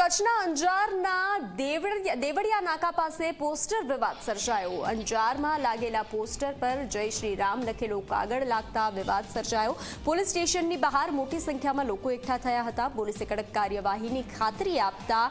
કચ્છના અંજારના દેવળિયા નાકા પાસે પોસ્ટર વિવાદ સર્જાયો। અંજારમાં લાગેલા પોસ્ટર પર જય શ્રી રામ લખેલો કાગળ લાગતા વિવાદ સર્જાયો। પોલીસ સ્ટેશનની બહાર મોટી સંખ્યામાં લોકો એકઠા થયા હતા। પોલીસે કડક કાર્યવાહીની ખાતરી આપતા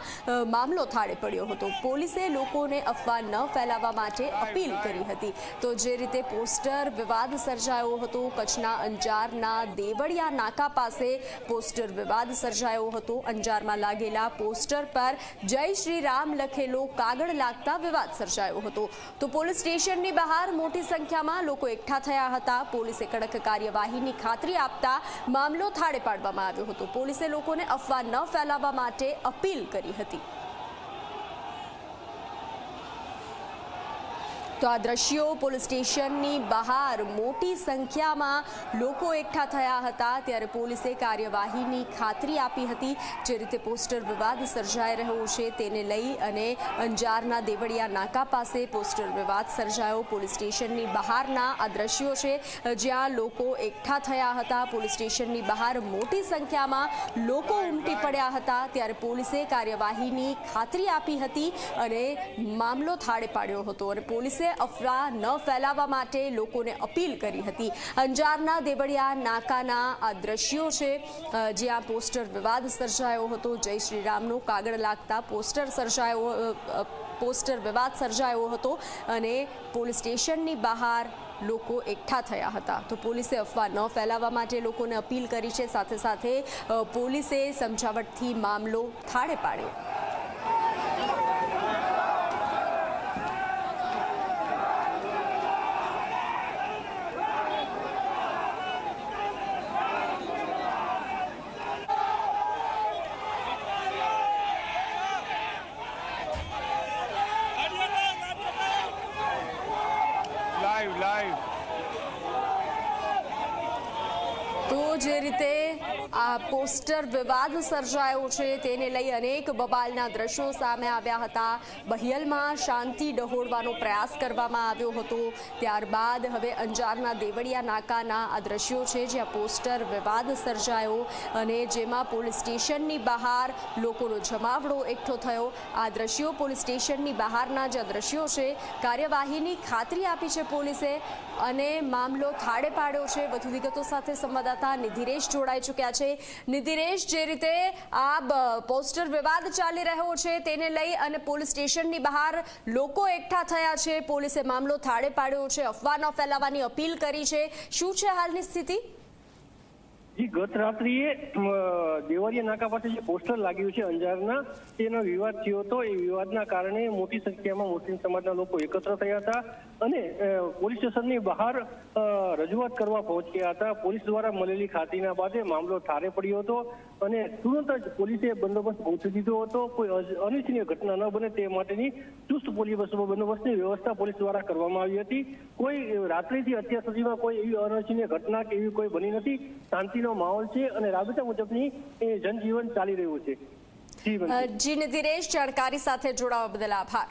મામલો થાળે પડ્યો હતો। પોલીસે લોકોને અફવા ન ફેલાવવા માટે અપીલ કરી હતી। તો જે રીતે પોસ્ટર વિવાદ સર્જાયો હતો, કચ્છના અંજારના દેવળિયા નાકા પાસે પોસ્ટર વિવાદ સર્જાયો હતો। અંજારમાં લાગેલા પોસ્ટર પર જય શ્રી રામ લખેલો કાગળ લાગતા વિવાદ સર્જાયો હતો। તો પોલીસ સ્ટેશનની બહાર મોટી સંખ્યામાં લોકો એકઠા થયા હતા। પોલીસે કડક કાર્યવાહીની ખાતરી આપતા મામલો થાળે પાડવામાં આવ્યો હતો। પોલીસે લોકોને અફવા ન ફેલાવવા માટે અપીલ કરી હતી। તો આ દ્રશ્યો પોલીસ સ્ટેશનની બહાર મોટી સંખ્યામાં લોકો એકઠા થયા હતા, ત્યારે પોલીસે કાર્યવાહીની ખાતરી આપી હતી। જે રીતે પોસ્ટર વિવાદ સર્જાઈ રહ્યો છે તેને લઈ અને અંજારના દેવળિયા નાકા પાસે પોસ્ટર વિવાદ સર્જાયો। પોલીસ સ્ટેશનની બહારના આ દ્રશ્યો છે જ્યાં લોકો એકઠા થયા હતા। પોલીસ સ્ટેશનની બહાર મોટી સંખ્યામાં લોકો ઉમટી પડ્યા હતા, ત્યારે પોલીસે કાર્યવાહીની ખાતરી આપી હતી અને મામલો થાળે પાડ્યો હતો અને પોલીસે અફવા ન ફેલાવવા માટે લોકોને અપીલ કરી હતી। અંજારના દેવળિયા નાકાના આ દ્રશ્યો છે જ્યાં પોસ્ટર વિવાદ સર્જાયો હતો। જય શ્રી રામનો કાગળ લાગતા પોસ્ટર વિવાદ સર્જાયો હતો અને પોલીસ સ્ટેશનની બહાર લોકો એકઠા થયા હતા। તો પોલીસે અફવા ન ફેલાવવા માટે લોકોને અપીલ કરી છે, સાથે સાથે પોલીસે સમજાવટથી મામલો થાળે પાડ્યો। તો જે રીતે આ પોસ્ટર વિવાદ સર્જાયો છે તેને લઈ અનેક બબાલના દ્રશ્યો સામે આવ્યા હતા। બહિયલમાં શાંતિ ડહોળવાનો પ્રયાસ કરવામાં આવ્યો હતો। ત્યારબાદ હવે અંજારના દેવળિયા નાકાના આ દ્રશ્યો છે જ્યાં પોસ્ટર વિવાદ સર્જાયો અને જેમાં પોલીસ સ્ટેશનની બહાર લોકોનો જમાવડો એકઠો થયો। આ દ્રશ્યો પોલીસ સ્ટેશનની બહારના જે દ્રશ્યો છે, કાર્યવાહીની ખાતરી આપી છે પોલીસે અને મામલો થાળે પાડ્યો છે। વધુ વિગતો સાથે સંવાદદાતા નિધિરેશ જોડાઈ ચૂક્યા છે। નિધિરેશ, જે રીતે આ પોસ્ટર વિવાદ ચાલી રહ્યો છે તેને લઈ અને પોલીસ સ્ટેશનની બહાર લોકો એકઠા થયા છે, પોલીસે મામલો થાળે પાડ્યો છે, અફવા ન ફેલાવવાની અપીલ કરી છે, શું છે હાલની સ્થિતિ? ગત રાત્રિએ દેવળિયા નાકા પાસે જે પોસ્ટર લાગ્યું છે અંજારના, તેનો વિવાદ થયો હતો। એ વિવાદના કારણે મોટી સંખ્યામાં મુસ્લિમ સમાજના લોકો એકત્ર થયા હતા અને પોલીસ સ્ટેશનની બહાર રજૂઆત કરવા પહોંચ્યા હતા। પોલીસ દ્વારા મળેલી ખાતરીના બાદે મામલો થાળે પડ્યો હતો અને તુરંત જ પોલીસે બંદોબસ્ત પહોંચી દીધો હતો। કોઈ અનિચ્છનીય ઘટના ન બને તે માટેની ચુસ્ત પોલીસ બંદોબસ્તની વ્યવસ્થા પોલીસ દ્વારા કરવામાં આવી હતી। કોઈ રાત્રિથી અત્યાર સુધીમાં કોઈ એવી અનિચ્છનીય ઘટના કે એવી કોઈ બની નથી। શાંતિનો માહોલ છે અને રાબેતા મુજબની જનજીવન ચાલી રહ્યું છે। જી નિધિરેશ, જાણકારી સાથે જોડાવા બદલ આભાર।